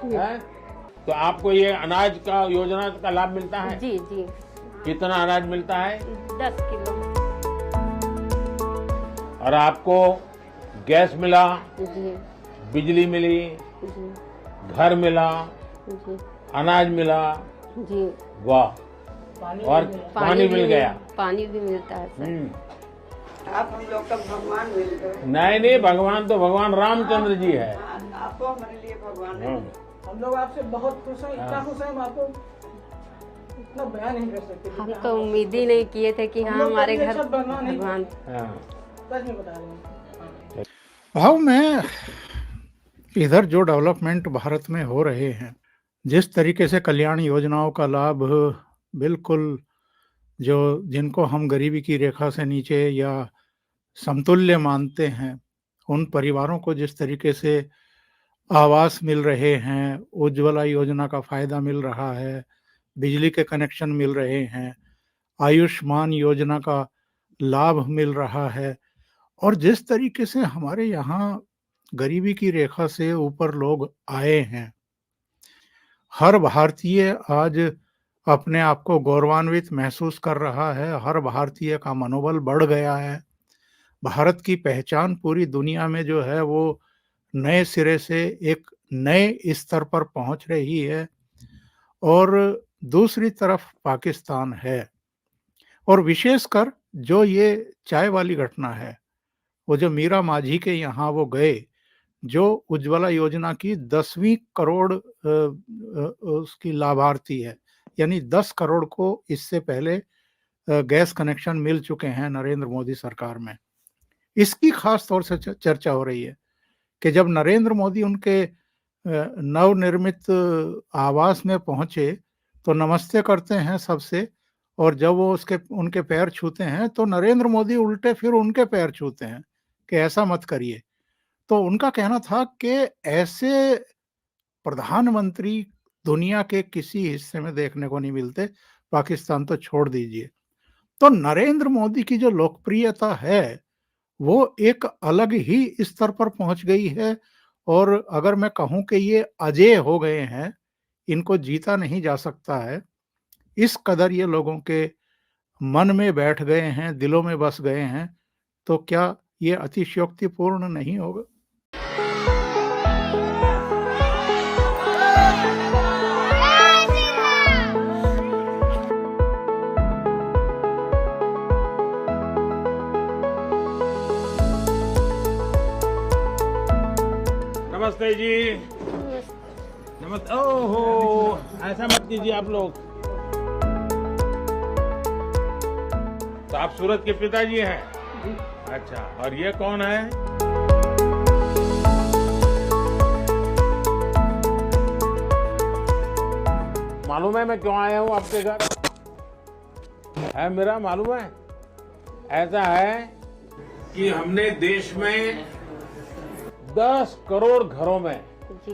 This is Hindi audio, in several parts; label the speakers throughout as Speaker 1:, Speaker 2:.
Speaker 1: है? तो आपको ये अनाज का योजना का लाभ मिलता है?
Speaker 2: जी जी।
Speaker 1: कितना अनाज मिलता है?
Speaker 2: 10 किलो।
Speaker 1: और आपको गैस मिला,
Speaker 2: जी
Speaker 1: बिजली मिली,
Speaker 2: जी
Speaker 1: घर मिला,
Speaker 2: जी
Speaker 1: अनाज मिला,
Speaker 2: जी।
Speaker 1: वाह। और पानी मिल गया।
Speaker 2: पानी भी मिलता है सर।
Speaker 3: आप हम लोग का भगवान मिल गए।
Speaker 1: नहीं, भगवान तो भगवान रामचंद्र जी है।
Speaker 3: आपको हमारे लिए भगवान है।
Speaker 4: हम लोग आपसे बहुत खुश हैं, इतना खुश हैं हम आपको इतना बयान नहीं कर सकते।
Speaker 2: हम तो उम्मीद ही नहीं किए थे कि हाँ हमारे घर
Speaker 4: भगवान
Speaker 2: भगवान।
Speaker 4: सच में बता रहे हैं।
Speaker 5: भाव में इधर जो डेवलपमेंट भारत में हो रहे हैं, जिस तरीके से कल्याण योजनाओं का लाभ बिल्कुल जो जिनको हम गरीबी की रेखा से नीचे या समतुल्य मानते हैं, उन परिवारों को जिस तरीके से आवास मिल रहे हैं, उज्ज्वला योजना का फायदा मिल रहा है, बिजली के कनेक्शन मिल रहे हैं, आयुष्मान योजना का लाभ मिल रहा है, और जिस तरीके से हमारे यहाँ गरीबी की रेखा से ऊपर लोग आए हैं, हर भारतीय आज अपने आप को गौरवान्वित महसूस कर रहा है। हर भारतीय का मनोबल बढ़ गया है। भारत की पहचान पूरी दुनिया में जो है वो नए सिरे से एक नए स्तर पर पहुंच रही है। और दूसरी तरफ पाकिस्तान है, और विशेषकर जो ये चाय वाली घटना है, वो जो मीरा माझी के यहाँ वो गए, जो उज्ज्वला योजना की 10वीं करोड़ उसकी लाभार्थी है, यानी 10 करोड़ को इससे पहले गैस कनेक्शन मिल चुके हैं नरेंद्र मोदी सरकार में। इसकी खास तौर से चर्चा हो रही है कि जब नरेंद्र मोदी उनके नवनिर्मित आवास में पहुंचे तो नमस्ते करते हैं सबसे, और जब वो उनके पैर छूते हैं तो नरेंद्र मोदी उल्टे फिर उनके पैर छूते हैं कि ऐसा मत करिए। तो उनका कहना था कि ऐसे प्रधानमंत्री दुनिया के किसी हिस्से में देखने को नहीं मिलते, पाकिस्तान तो छोड़ दीजिए। तो नरेंद्र मोदी की जो लोकप्रियता है वो एक अलग ही स्तर पर पहुंच गई है, और अगर मैं कहूं कि ये अजेय हो गए हैं, इनको जीता नहीं जा सकता है, इस कदर ये लोगों के मन में बैठ गए हैं, दिलों में बस गए हैं, तो क्या ये अतिशयोक्तिपूर्ण नहीं होगा?
Speaker 1: नमस्ते जी। नमस्ते। ओहो, ऐसा मत कीजिए आप लोग। तो आप सूरज के पिताजी हैं? अच्छा, और ये कौन है? मालूम है मैं क्यों आया हूँ आपके घर? है मेरा मालूम है? ऐसा है कि हमने देश में 10 करोड़ घरों में
Speaker 2: जी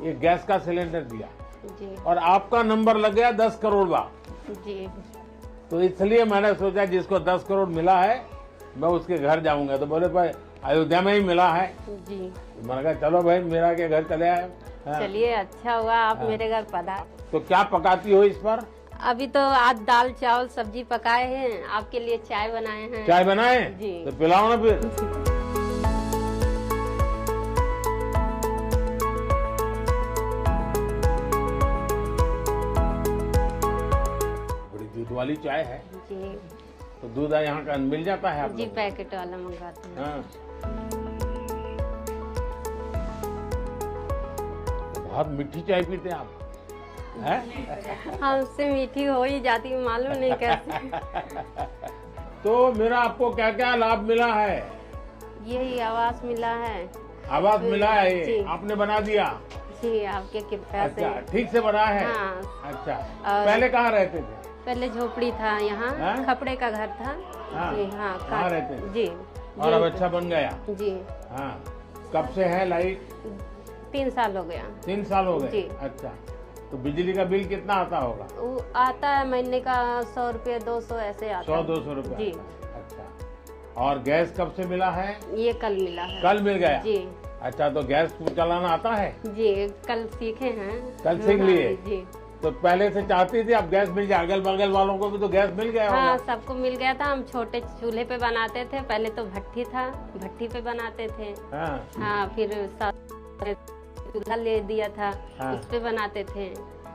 Speaker 1: ये गैस का सिलेंडर दिया,
Speaker 2: जी
Speaker 1: और आपका नंबर लग गया 10 करोड़ बा।
Speaker 2: जी।
Speaker 1: तो इसलिए मैंने सोचा जिसको 10 करोड़ मिला है मैं उसके घर जाऊंगा। तो बोले भाई अयोध्या में ही मिला है।
Speaker 2: जी।
Speaker 1: तो मैंने कहा चलो भाई मेरा के घर चले आए। हाँ।
Speaker 2: चलिए अच्छा हुआ आप मेरे घर पधार।
Speaker 1: तो क्या पकाती हो इस पर?
Speaker 2: अभी तो आज दाल चावल सब्जी पकाए हैं, आपके लिए चाय बनाए हैं।
Speaker 1: चाय बनाए?
Speaker 2: जी।
Speaker 1: तो पिलाओ ना फिर। दूध वाली चाय है
Speaker 2: जी।
Speaker 1: तो दूध यहाँ का मिल जाता है आप
Speaker 2: जी
Speaker 1: लोगों को?
Speaker 2: पैकेट वाला मंगाते हैं।
Speaker 1: हाँ। बहुत मीठी चाय पीते हैं आप, हैं?
Speaker 2: हमसे मीठी हो ही जाती, मालूम नहीं कैसे।
Speaker 1: तो मेरा आपको क्या क्या लाभ मिला है?
Speaker 2: यही आवास मिला है।
Speaker 1: आवास मिला है,
Speaker 2: जी।
Speaker 1: आपने बना दिया?
Speaker 2: जी आपके कृपया से।
Speaker 1: अच्छा, ठीक से बना है?
Speaker 2: हाँ।
Speaker 1: अच्छा,
Speaker 2: और-
Speaker 1: पहले कहाँ रहते थे?
Speaker 2: पहले झोपड़ी था यहाँ,
Speaker 1: हाँ?
Speaker 2: खपड़े का घर था।
Speaker 1: हाँ।
Speaker 2: जी हाँ।
Speaker 1: कहाँ रहते थे?
Speaker 2: जी।
Speaker 1: और अब
Speaker 2: जी।
Speaker 1: अच्छा बन गया?
Speaker 2: जी।
Speaker 1: हाँ। कब से है लाइट?
Speaker 2: 3 साल हो गया।
Speaker 1: 3 साल हो गए?
Speaker 2: जी।
Speaker 1: अच्छा, तो बिजली का बिल कितना आता होगा?
Speaker 2: वो आता है महीने का 100 रुपये 200 ऐसे आता है।
Speaker 1: 100-200 रुपया?
Speaker 2: जी।
Speaker 1: अच्छा, और गैस कब से मिला है?
Speaker 2: ये कल मिला है।
Speaker 1: कल मिल गया?
Speaker 2: जी।
Speaker 1: अच्छा, तो गैस चलाना आता है?
Speaker 2: जी कल सीखे हैं।
Speaker 1: कल सीख लिए?
Speaker 2: जी
Speaker 1: तो पहले से चाहती थी अब गैस मिल जाए? अगल बगल वालों को भी तो गैस मिल गया
Speaker 2: हाँ,
Speaker 1: होगा।
Speaker 2: सबको मिल गया था। हम छोटे चूल्हे पे बनाते थे, पहले तो भट्ठी था, भट्ठी पे बनाते थे।
Speaker 1: हाँ,
Speaker 2: हाँ, फिर चूल्हा ले दिया था,
Speaker 1: हाँ।
Speaker 2: उस पे बनाते थे।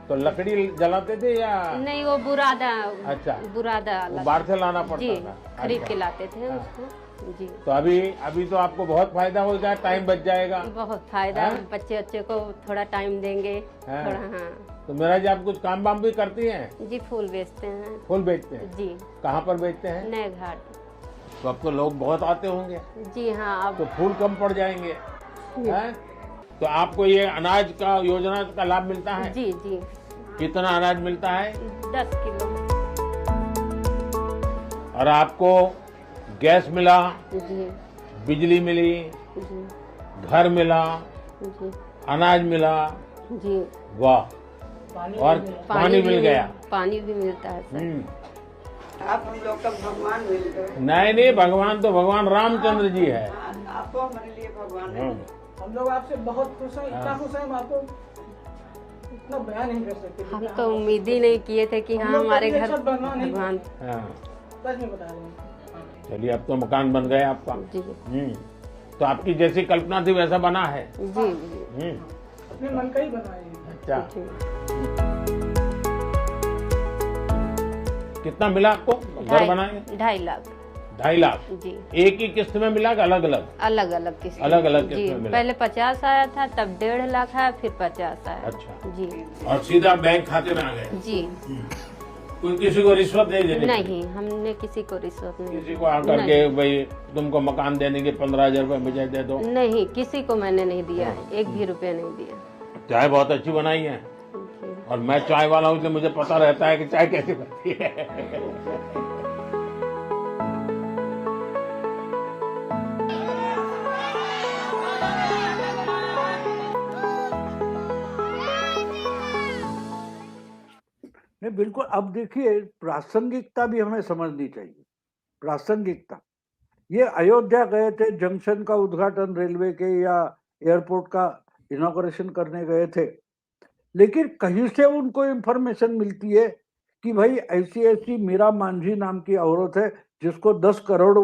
Speaker 1: तो लकड़ी जलाते थे या?
Speaker 2: नहीं, वो बुरादा।
Speaker 1: अच्छा।
Speaker 2: बुरादा
Speaker 1: वो बाहर से लाना पड़ता
Speaker 2: जी
Speaker 1: था?
Speaker 2: खरीद के
Speaker 1: अच्छा।
Speaker 2: लाते थे
Speaker 1: हाँ।
Speaker 2: उसको। जी
Speaker 1: तो अभी तो आपको बहुत फायदा हो जाए, टाइम बच जाएगा।
Speaker 2: बहुत फायदा।
Speaker 1: हाँ?
Speaker 2: बच्चे को थोड़ा टाइम देंगे।
Speaker 1: हाँ।
Speaker 2: थोड़ा हाँ।
Speaker 1: तो मेरा जी, आप कुछ काम वाम भी करती हैं?
Speaker 2: जी फूल बेचते हैं।
Speaker 1: फूल बेचते हैं?
Speaker 2: जी
Speaker 1: कहाँ पर बेचते हैं?
Speaker 2: नए घाट।
Speaker 1: तो अब तो लोग बहुत आते होंगे,
Speaker 2: जी हाँ। अब
Speaker 1: तो फूल कम पड़ जाएंगे हैं? तो आपको ये अनाज का योजना का लाभ मिलता है?
Speaker 2: जी जी
Speaker 1: कितना अनाज मिलता है?
Speaker 2: 10 किलो।
Speaker 1: और आपको गैस मिला,
Speaker 2: जी
Speaker 1: बिजली मिली,
Speaker 2: जी
Speaker 1: घर मिला,
Speaker 2: जी
Speaker 1: अनाज मिला,
Speaker 2: जी।
Speaker 1: वाह। और पानी मिल गया।
Speaker 2: पानी भी मिलता है सर।
Speaker 3: आप हम लोग का भगवान मिल गए।
Speaker 1: नहीं, भगवान तो भगवान रामचंद्र जी है।
Speaker 3: आपको हमारे लिए भगवान है।
Speaker 4: हम लोग आपसे बहुत खुश हैं, इतना खुश हैं हम आपको इतना बयान नहीं कर सकते।
Speaker 2: हम तो उम्मीद ही नहीं किए थे कि हाँ हमारे घर
Speaker 4: भगवान
Speaker 2: भगवान।
Speaker 1: हाँ,
Speaker 4: सच में बता रहे हैं।
Speaker 1: चलिए, अब तो मकान बन गया आपका।
Speaker 2: जी
Speaker 1: तो आपकी जैसी कल्पना थी वैसा बना है।
Speaker 2: जी जी
Speaker 4: अपने मन का ही बनाए हैं।
Speaker 1: अच्छा,
Speaker 2: जी।
Speaker 1: कितना मिला आपको घर बनाए?
Speaker 2: 2.5 लाख।
Speaker 1: 2.5 लाख?
Speaker 2: जी
Speaker 1: एक ही किस्त में मिला कि अलग अलग?
Speaker 2: अलग अलग किस्त।
Speaker 1: अलग अलग
Speaker 2: जी,
Speaker 1: किस्त में मिला?
Speaker 2: पहले 50 आया था, तब 1.5 लाख आया, फिर 50 आया।
Speaker 1: अच्छा।
Speaker 2: जी
Speaker 1: और सीधा बैंक खाते में आ गए?
Speaker 2: जी।
Speaker 1: कोई किसी को रिश्वत नहीं देनी?
Speaker 2: नहीं, हमने किसी को रिश्वत नहीं
Speaker 1: किसी को आकर के भाई तुमको मकान देने के 15,000 रुपए मुझे दे दो?
Speaker 2: नहीं, किसी को मैंने नहीं दिया है, 1 भी रुपया नहीं दिया।
Speaker 1: चाय बहुत अच्छी बनाई है,
Speaker 2: जी।
Speaker 1: और मैं चाय वाला हूँ इसलिए मुझे पता रहता है कि चाय कैसी बनती है।
Speaker 6: नहीं, बिल्कुल। अब देखिए, प्रासंगिकता भी हमें समझनी चाहिए। प्रासंगिकता, ये अयोध्या गए थे, जंक्शन का उद्घाटन रेलवे के या एयरपोर्ट का इनॉग्रेशन करने गए थे, लेकिन कहीं से उनको इंफॉर्मेशन मिलती है कि भाई ऐसी ऐसी मीरा मांझी नाम की औरत है जिसको 10 करोड़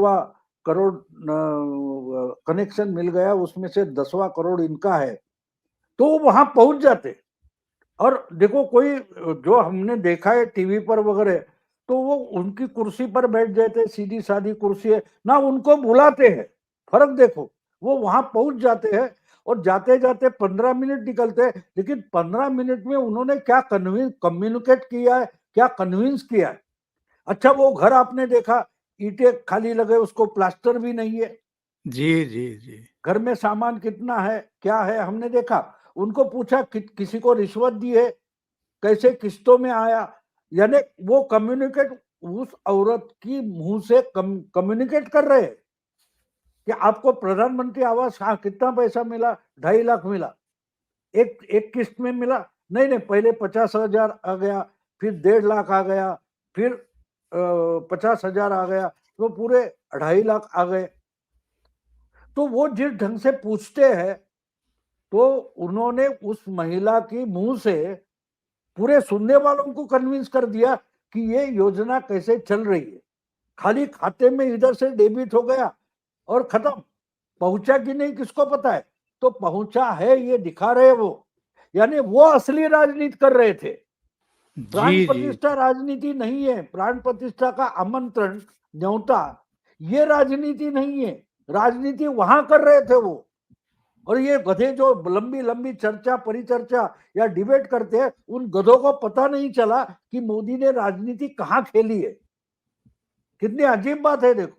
Speaker 6: कनेक्शन मिल गया, उसमें से 10वां करोड़ इनका है। तो वहां पहुंच जाते। और देखो, कोई जो हमने देखा है टीवी पर वगैरह, तो वो उनकी कुर्सी पर बैठ जाते, सीधी सादी कुर्सी है ना, उनको बुलाते हैं। फर्क देखो, वो वहां पहुंच जाते हैं और जाते जाते 15 मिनट निकलते हैं, लेकिन 15 मिनट में उन्होंने क्या कम्युनिकेट किया है, क्या कन्विंस किया है। अच्छा, वो घर आपने देखा, ईंटें खाली लगे, उसको प्लास्टर भी नहीं है।
Speaker 5: जी जी जी।
Speaker 6: घर में सामान कितना है, क्या है, हमने देखा। उनको पूछा किसी को रिश्वत दी है, कैसे किस्तों में आया, यानी वो कम्युनिकेट उस औरत की मुंह से कम्युनिकेट कर रहे हैं कि आपको प्रधानमंत्री आवास, हाँ, कितना पैसा मिला? 2.5 लाख मिला। एक किस्त में मिला? नहीं, पहले 50,000 आ गया, फिर 1.5 लाख आ गया, फिर 50,000 आ गया, तो पूरे 2.5 लाख आ गए। तो वो जिस ढंग से पूछते हैं, तो उन्होंने उस महिला की मुंह से पूरे सुनने वालों को कन्विंस कर दिया कि ये योजना कैसे चल रही है। खाली खाते में इधर से डेबिट हो गया और खत्म। पहुंचा कि नहीं किसको पता है, तो पहुंचा है ये दिखा रहे वो, यानी वो असली राजनीति कर रहे थे। प्राण
Speaker 5: जी जी।
Speaker 6: प्रतिष्ठा राजनीति नहीं है, प्राण प्रतिष्ठा का आमंत्रण, न्योता, ये राजनीति नहीं है। राजनीति वहां कर रहे थे वो। और ये गधे जो लंबी लंबी चर्चा परिचर्चा या डिबेट करते हैं, उन गधों को पता नहीं चला कि मोदी ने राजनीति कहां खेली है। कितनी अजीब बात है, देखो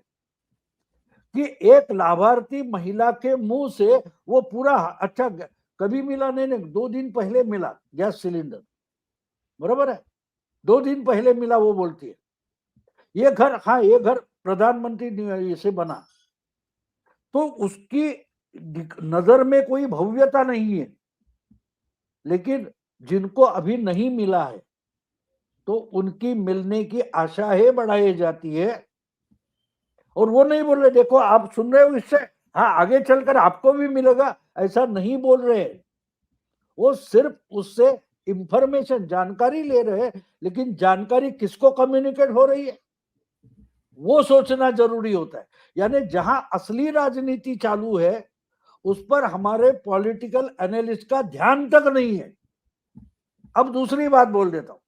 Speaker 6: कि एक लाभार्थी महिला के मुंह से वो पूरा, अच्छा कभी मिला? नहीं, 2 दिन पहले मिला गैस सिलेंडर, बराबर है, 2 दिन पहले मिला, वो बोलती है। ये घर, हाँ, ये घर प्रधानमंत्री से बना, तो उसकी नजर में कोई भव्यता नहीं है। लेकिन जिनको अभी नहीं मिला है, तो उनकी मिलने की आशाएं बढ़ाई जाती है। और वो नहीं बोल रहे, देखो आप सुन रहे हो, इससे हाँ आगे चलकर आपको भी मिलेगा ऐसा नहीं बोल रहे हैं, वो सिर्फ उससे इंफॉर्मेशन जानकारी ले रहे हैं, लेकिन जानकारी किसको कम्युनिकेट हो रही है वो सोचना जरूरी होता है। यानी जहां असली राजनीति चालू है उस पर हमारे पॉलिटिकल एनालिस्ट का ध्यान तक नहीं है। अब दूसरी बात बोल देता हूं,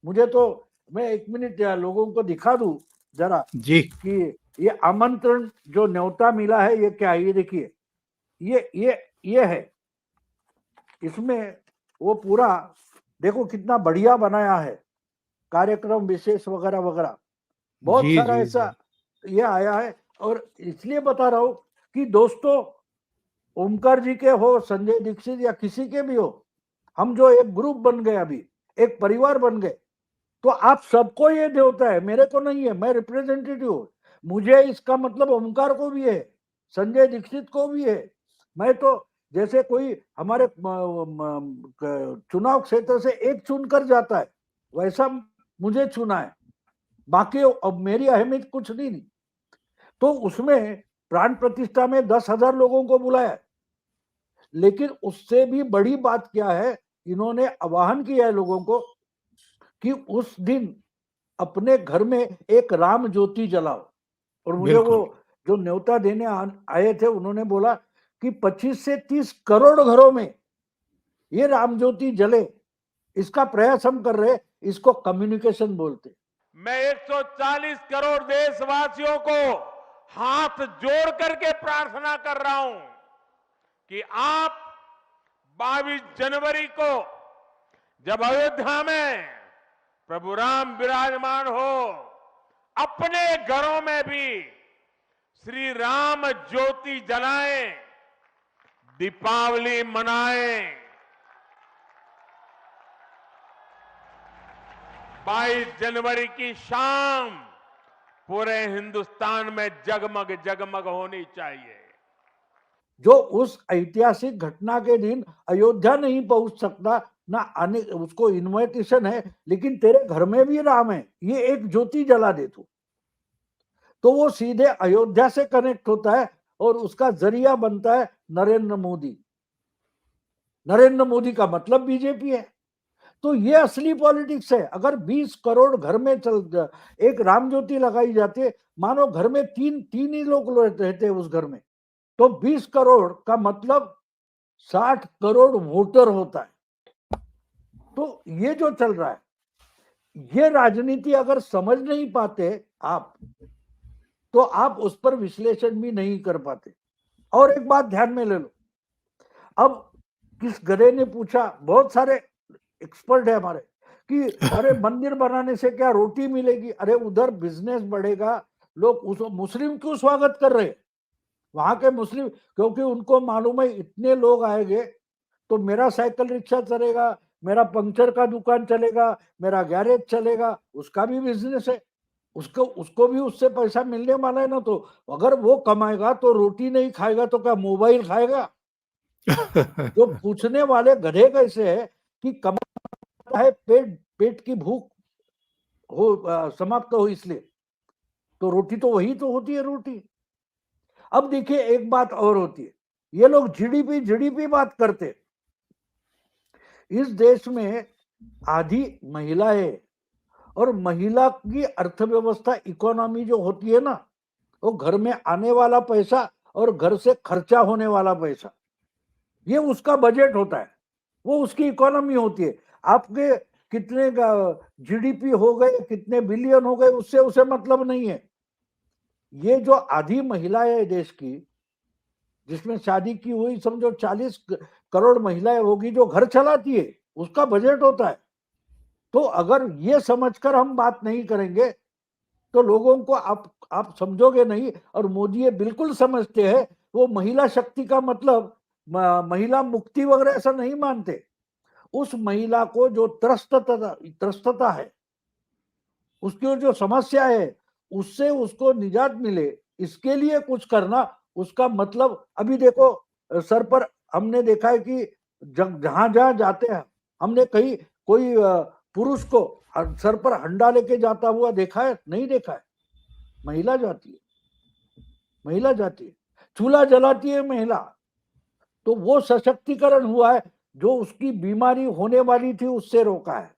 Speaker 6: मुझे तो मैं 1 मिनट लोगों को दिखा दूं जरा
Speaker 5: जी
Speaker 6: कि ये आमंत्रण जो न्योता मिला है ये क्या है। ये देखिए, ये है, इसमें वो पूरा देखो कितना बढ़िया बनाया है, कार्यक्रम विशेष वगैरह वगैरह, बहुत
Speaker 5: जी
Speaker 6: सारा
Speaker 5: जी
Speaker 6: ऐसा ये आया है। और इसलिए बता रहा हूं कि दोस्तों, ओमकार जी के हो, संजय दीक्षित या किसी के भी हो, हम जो एक ग्रुप बन गए, अभी एक परिवार बन गए, तो आप सबको ये देवता है, मेरे को नहीं है, मैं रिप्रेजेंटेटिव हूं। मुझे इसका मतलब ओमकार को भी है, संजय दीक्षित को भी है। मैं तो जैसे कोई हमारे चुनाव क्षेत्र से एक चुनकर जाता है वैसा मुझे चुना है, बाकी अब मेरी अहमियत कुछ नहीं। तो उसमें प्राण प्रतिष्ठा में 10,000 लोगों को बुलाया, लेकिन उससे भी बड़ी बात क्या है, इन्होंने आह्वान किया है लोगों को कि उस दिन अपने घर में एक राम ज्योति जलाओ। और मुझे वो जो न्योता देने आए थे उन्होंने बोला कि 25 से 30 करोड़ घरों में ये राम ज्योति जले, इसका प्रयास हम कर रहे, इसको कम्युनिकेशन बोलते।
Speaker 1: मैं 140 करोड़ देशवासियों को हाथ जोड़ करके प्रार्थना कर रहा हूं कि आप 22 जनवरी को जब अयोध्या में प्रभु राम विराजमान हो, अपने घरों में भी श्री राम ज्योति जलाएं, दीपावली मनाएं। 22 जनवरी की शाम पूरे हिंदुस्तान में जगमग जगमग होनी चाहिए।
Speaker 6: जो उस ऐतिहासिक घटना के दिन अयोध्या नहीं पहुंच सकता ना, आने उसको इनविटेशन है, लेकिन तेरे घर में भी राम है, ये एक ज्योति जला दे तू, तो वो सीधे अयोध्या से कनेक्ट होता है और उसका जरिया बनता है नरेंद्र मोदी। नरेंद्र मोदी का मतलब बीजेपी है। तो ये असली पॉलिटिक्स है। अगर 20 करोड़ घर में एक राम ज्योति लगाई जाती है, मानो घर में तीन ही लोग रहते हैं उस घर में, तो 20 करोड़ का मतलब 60 करोड़ वोटर होता है। तो ये जो चल रहा है, ये राजनीति अगर समझ नहीं पाते आप, तो आप उस पर विश्लेषण भी नहीं कर पाते। और एक बात ध्यान में ले लो, अब किस गधे ने पूछा, बहुत सारे एक्सपर्ट है हमारे, कि अरे मंदिर बनाने से क्या रोटी मिलेगी? अरे उधर बिजनेस बढ़ेगा, लोग उस मुस्लिम क्यों स्वागत कर रहे हैं वहां के मुस्लिम? क्योंकि उनको मालूम है इतने लोग आएंगे तो मेरा साइकिल रिक्शा चलेगा, मेरा पंक्चर का दुकान चलेगा, मेरा गैरेज चलेगा, उसका भी बिजनेस है, उसको भी उससे पैसा मिलने वाला है ना। तो अगर वो कमाएगा तो रोटी नहीं खाएगा तो क्या मोबाइल खाएगा? जो पूछने वाले गधे कैसे है कि कमाता है पेट की भूख हो समाप्त हो, इसलिए तो रोटी तो वही तो होती है रोटी। अब देखिए एक बात और होती है, ये लोग जीडीपी बात करते। इस देश में आधी महिला है, और महिला की अर्थव्यवस्था इकोनॉमी जो होती है ना, वो घर में आने वाला पैसा और घर से खर्चा होने वाला पैसा, ये उसका बजट होता है, वो उसकी इकोनॉमी होती है। आपके कितने जीडीपी हो गए, कितने बिलियन हो गए, उससे उसे मतलब नहीं है। ये जो आधी महिलाएं है देश की, जिसमें शादी की हुई समझो 40 करोड़ महिलाएं होगी जो घर चलाती है, उसका बजट होता है। तो अगर ये समझकर हम बात नहीं करेंगे तो लोगों को आप समझोगे नहीं। और मोदी ये बिल्कुल समझते हैं, वो महिला शक्ति का मतलब महिला मुक्ति वगैरह ऐसा नहीं मानते। उस महिला को जो त्रस्तता है, उसकी जो समस्या है, उससे उसको निजात मिले, इसके लिए कुछ करना, उसका मतलब अभी देखो सर पर हमने देखा है कि जहां जहां जाते हैं, हमने कहीं कोई पुरुष को सर पर हंडा लेके जाता हुआ देखा है? नहीं देखा है। महिला जाती है, महिला जाती है। चूल्हा जलाती है महिला, तो वो सशक्तिकरण हुआ है। जो उसकी बीमारी होने वाली थी उससे रोका है,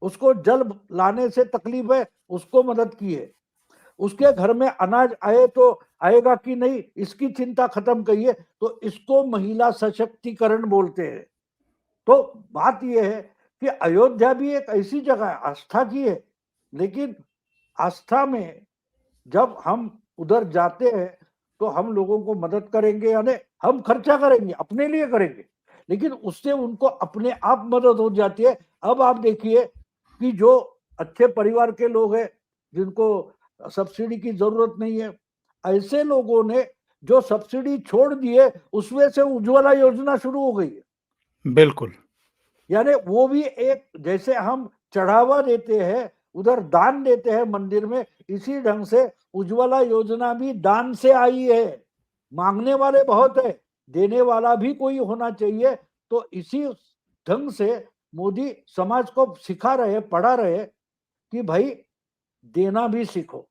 Speaker 6: उसको जल लाने से तकलीफ है उसको मदद की है, उसके घर में अनाज आए तो आएगा कि नहीं इसकी चिंता खत्म करिए, तो इसको महिला सशक्तिकरण बोलते हैं। तो बात यह है कि अयोध्या भी एक ऐसी जगह है, आस्था की है, लेकिन आस्था में जब हम उधर जाते हैं तो हम लोगों को मदद करेंगे, यानी हम खर्चा करेंगे, अपने लिए करेंगे, लेकिन उससे उनको अपने आप मदद हो जाती है। अब आप देखिए कि जो अच्छे परिवार के लोग हैं जिनको सब्सिडी की जरूरत नहीं है, ऐसे लोगों ने जो सब्सिडी छोड़ दिए उसमें से उज्ज्वला योजना शुरू हो गई है।
Speaker 5: बिल्कुल।
Speaker 6: यानी वो भी एक, जैसे हम चढ़ावा देते हैं उधर दान देते हैं मंदिर में, इसी ढंग से उज्ज्वला योजना भी दान से आई है। मांगने वाले बहुत है, देने वाला भी कोई होना चाहिए। तो इसी ढंग से मोदी समाज को सिखा रहे, पढ़ा रहे कि भाई देना भी सीखो।